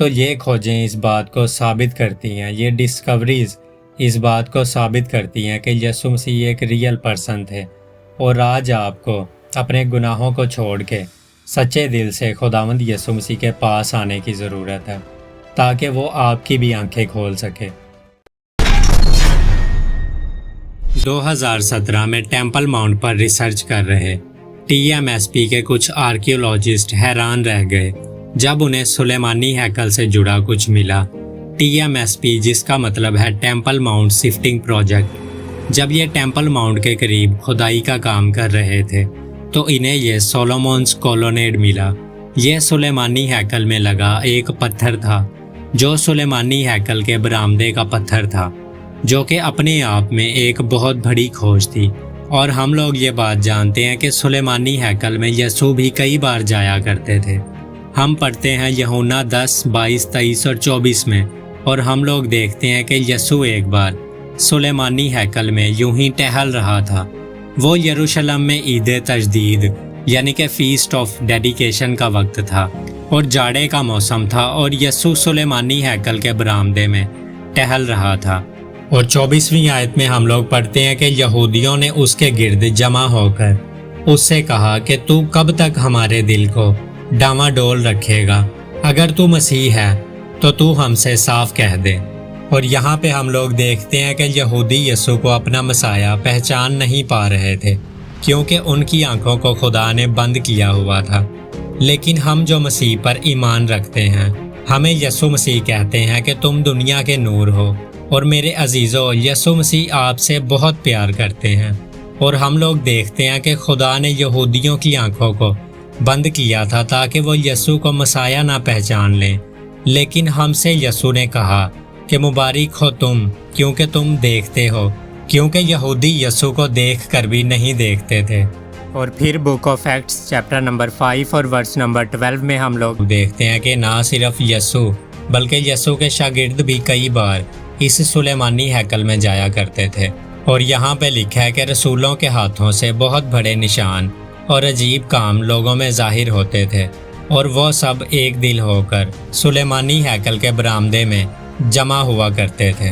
تو یہ کھوجیں اس بات کو ثابت کرتی ہیں، یہ ڈسکوریز اس بات کو ثابت کرتی ہیں کہ یسوع مسیح ایک ریئل پرسن تھے، اور آج آپ کو اپنے گناہوں کو چھوڑ کے سچے دل سے خداوند یسوع مسیح کے پاس آنے کی ضرورت ہے تاکہ وہ آپ کی بھی آنکھیں کھول سکے۔ 2017 میں ٹیمپل ماؤنٹ پر ریسرچ کر رہے TMSP کے کچھ آرکیولوجسٹ حیران رہ گئے جب انہیں سلیمانی ہیکل سے جڑا کچھ ملا۔ TMSP جس کا مطلب ہے ٹیمپل ماؤنٹ شفٹنگ پروجیکٹ، جب یہ ٹیمپل ماؤنٹ کے قریب کھدائی کا کام کر رہے تھے تو انہیں یہ سولومونز کولونیڈ ملا۔ یہ سلیمانی ہیکل میں لگا ایک پتھر تھا جو سلیمانی ہیکل کے برآمدے کا پتھر تھا، جو کہ اپنے آپ میں ایک بہت بڑی کھوج تھی۔ اور ہم لوگ یہ بات جانتے ہیں کہ سلیمانی ہیکل میں یسوع بھی کئی بار جایا کرتے تھے۔ ہم پڑھتے ہیں یوحنا 10، 22، 23 اور 24 میں، اور ہم لوگ دیکھتے ہیں کہ یسوع ایک بار سلیمانی ہیکل میں یوں ہی ٹہل رہا تھا۔ وہ یروشلم میں عید تجدید یعنی کہ فیسٹ آف ڈیڈیکیشن کا وقت تھا اور جاڑے کا موسم تھا، اور یسوع سلیمانی ہیکل کے برآمدے میں ٹہل رہا تھا۔ اور 24ویں آیت میں ہم لوگ پڑھتے ہیں کہ یہودیوں نے اس کے گرد جمع ہو کر اس سے کہا کہ تو کب تک ہمارے دل کو ڈاواڈول رکھے گا؟ اگر تو مسیح ہے تو تو ہم سے صاف کہہ دے۔ اور یہاں پہ ہم لوگ دیکھتے ہیں کہ یہودی یسوع کو اپنا مسیح پہچان نہیں پا رہے تھے کیونکہ ان کی آنکھوں کو خدا نے بند کیا ہوا تھا۔ لیکن ہم جو مسیح پر ایمان رکھتے ہیں، ہمیں یسوع مسیح کہتے ہیں کہ تم دنیا کے نور ہو۔ اور میرے عزیزو، یسوع مسیح آپ سے بہت پیار کرتے ہیں، اور ہم لوگ دیکھتے ہیں کہ خدا نے یہودیوں کی آنکھوں کو بند کیا تھا تاکہ وہ یسوع کو مسیح نہ پہچان لیں۔ لیکن ہم سے یسوع نے کہا کہ مبارک ہو تم کیونکہ تم دیکھتے ہو، کیونکہ یہودی یسوع کو دیکھ کر بھی نہیں دیکھتے تھے۔ اور پھر book of acts chapter number 5 اور ورس نمبر 12 میں ہم لوگ دیکھتے ہیں کہ نہ صرف یسوع بلکہ یسوع کے شاگرد بھی کئی بار اس سلیمانی ہیکل میں جایا کرتے تھے۔ اور یہاں پہ لکھا ہے کہ رسولوں کے ہاتھوں سے بہت بڑے نشان اور عجیب کام لوگوں میں ظاہر ہوتے تھے، اور وہ سب ایک دل ہو کر سلیمانی ہیکل کے برآمدے میں جمع ہوا کرتے تھے۔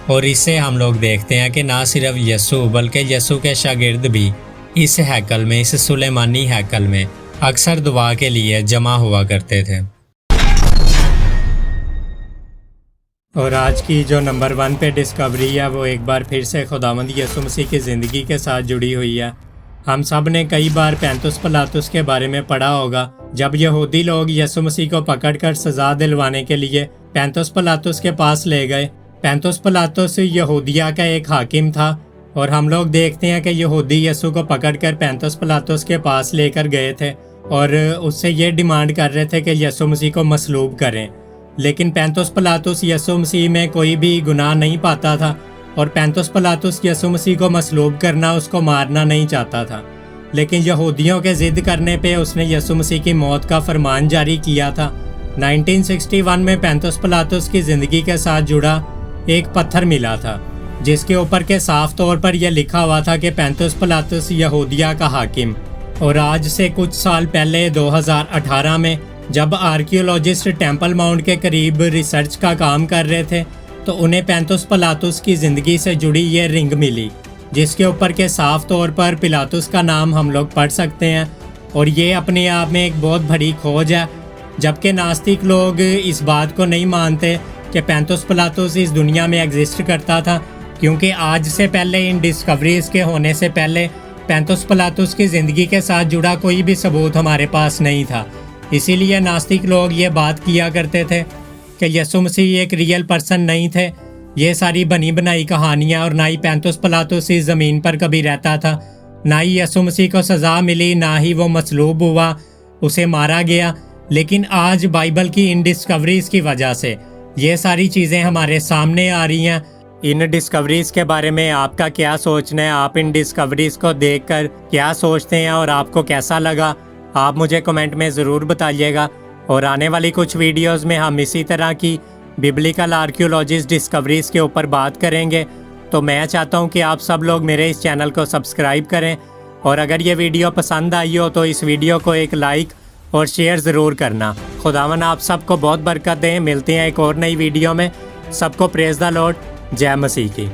اور اس سے ہم لوگ دیکھتے ہیں کہ نہ صرف یسوع بلکہ یسوع کے شاگرد بھی اس ہیکل میں، اس سلیمانی ہیکل میں اکثر دعا کے لیے جمع ہوا کرتے تھے۔ اور آج کی جو نمبر 1 پہ ڈسکوری ہے وہ ایک بار پھر سے خداوند یسوع مسیح کی زندگی کے ساتھ جڑی ہوئی ہے۔ ہم سب نے کئی بار پینتوس پلاطس کے بارے میں پڑھا ہوگا، جب یہودی لوگ یسوع مسیح کو پکڑ کر سزا دلوانے کے لیے پینتوس پلاطس کے پاس لے گئے۔ پینتوس پلاطس یہودیہ کا ایک حاکم تھا، اور ہم لوگ دیکھتے ہیں کہ یہودی یسوع کو پکڑ کر پینتوس پلاطس کے پاس لے کر گئے تھے اور اس سے یہ ڈیمانڈ کر رہے تھے کہ یسوع مسیح کو مصلوب کریں۔ لیکن پینتوس پلاطس یسوع مسیح میں کوئی بھی گناہ نہیں پاتا تھا، اور پینتوس پلاطس یسوع مسیح کو مصلوب کرنا، اس کو مارنا نہیں چاہتا تھا۔ لیکن یہودیوں کے ضد کرنے پہ اس نے یسوع مسیح کی موت کا فرمان جاری کیا تھا۔ 1961 میں پینتوس پلاطس کی زندگی کے ساتھ جڑا ایک پتھر ملا تھا جس کے اوپر کے صاف طور پر یہ لکھا ہوا تھا کہ پینتوس پلاطس یہودیہ کا حاکم۔ اور آج سے کچھ سال پہلے 2018 میں جب آرکیولوجسٹ ٹیمپل ماؤنٹ کے قریب ریسرچ کا کام کر رہے تھے تو انہیں پینتوس پلاطس کی زندگی سے جڑی یہ رنگ ملی جس کے اوپر کے صاف طور پر پلاطس کا نام ہم لوگ پڑھ سکتے ہیں۔ اور یہ اپنے آپ میں ایک بہت بڑی کھوج ہے، جبکہ ناستک لوگ اس بات کو نہیں مانتے کہ پینتوس پلاطس اس دنیا میں ایگزسٹ کرتا تھا، کیونکہ آج سے پہلے ان ڈسکوریز کے ہونے سے پہلے پینتوس پلاطس کی زندگی کے ساتھ جڑا کوئی بھی ثبوت ہمارے پاس نہیں تھا۔ اسی لیے ناستک لوگ یہ بات کیا کرتے تھے کہ یسوع مسیح ایک ریئل پرسن نہیں تھے، یہ ساری بنی بنائی کہانیاں، اور نہ ہی پینتوس پلاطس اس زمین پر کبھی رہتا تھا، نہ ہی یسوع مسیح کو سزا ملی، نہ ہی وہ مصلوب ہوا، اسے مارا گیا۔ لیکن آج بائبل کی ان ڈسکوریز کی وجہ سے یہ ساری چیزیں ہمارے سامنے آ رہی ہیں۔ ان ڈسکوریز کے بارے میں آپ کا کیا سوچنا ہے؟ آپ ان ڈسکوریز کو دیکھ کر کیا سوچتے ہیں اور آپ کو کیسا لگا؟ آپ مجھے کمنٹ میں ضرور بتائیے گا، اور آنے والی کچھ ویڈیوز میں ہم اسی طرح کی بیبلیکل آرکیولوجیز ڈسکوریز کے اوپر بات کریں گے۔ تو میں چاہتا ہوں کہ آپ سب لوگ میرے اس چینل کو سبسکرائب کریں، اور اگر یہ ویڈیو پسند آئی ہو تو اس ویڈیو کو ایک لائک اور شیئر ضرور کرنا۔ خداوند آپ سب کو بہت برکت دیں۔ ملتے ہیں ایک اور نئی ویڈیو میں۔ سب کو پریز دا لارڈ۔ جے مسیح کی۔